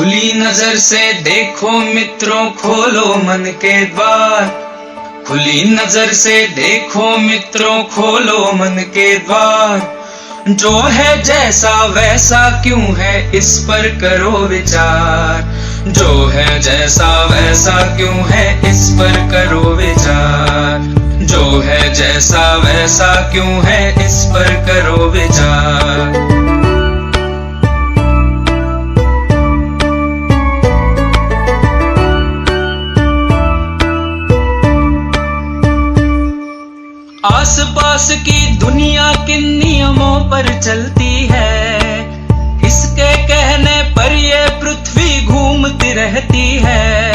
खुली नजर से देखो मित्रों, खोलो मन के द्वार। खुली नजर से देखो मित्रों, खोलो मन के द्वार। जो है जैसा वैसा क्यों है, इस पर करो विचार। जो है जैसा वैसा क्यों है, इस पर करो विचार। जो है जैसा वैसा क्यों है, इस पर करो विचार। आसपास की दुनिया किन नियमों पर चलती है, इसके कहने पर ये पृथ्वी घूमती रहती है।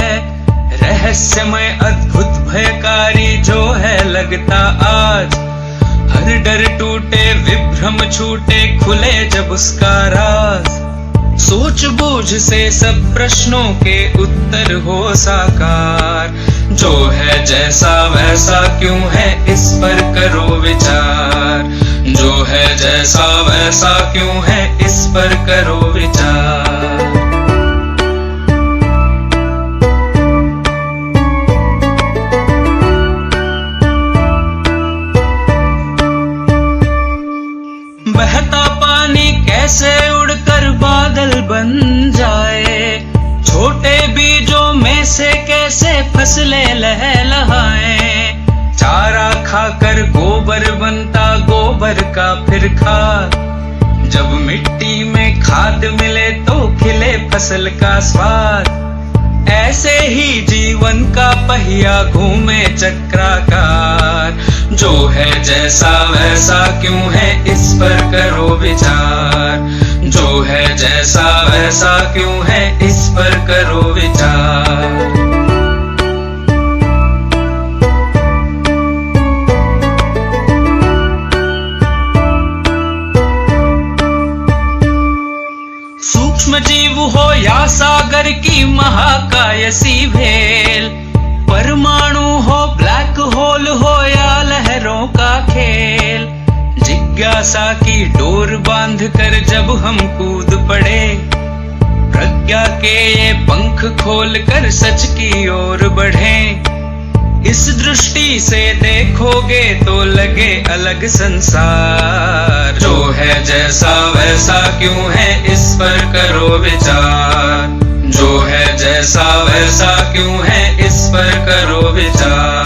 रहस्यमय अद्भुत भयकारी जो है लगता आज, हर डर टूटे विभ्रम छूटे खुले जब उसका राज। सूझबूझ से सब प्रश्नों के उत्तर हो साकार। जो है जैसा वैसा क्यों है, इस पर करो विचार। जो है जैसा वैसा क्यों है, इस पर करो विचार। बहता पानी कैसे उड़कर बादल बन जाए, छोटे बीजों में से कैसे फसलें लहलहाएं। चारा खाकर गोबर बनता, गोबर का फिर खाद। जब मिट्टी में खाद मिले तो खिले फसल का स्वाद। ऐसे ही जीवन का पहिया घूमे चक्राकार। जो है जैसा वैसा क्यों है, इस पर करो विचार। जो है जैसा वैसा क्यों है, इस पर करो विचार। सूक्ष्म जीव हो या सागर की महाकाय सी भेल, परमाणु हो ब्लैक होल हो या लहरों का खेल। जिज्ञासा की डोर बांध कर जब हम कूद पड़े, प्रज्ञा के ये पंख खोल कर सच की ओर बढ़े। इस दृष्टि से देखोगे तो लगे अलग संसार। जो है जैसा वैसा क्यों है, इस पर करो विचार। जो है जैसा वैसा क्यों है, इस पर करो विचार।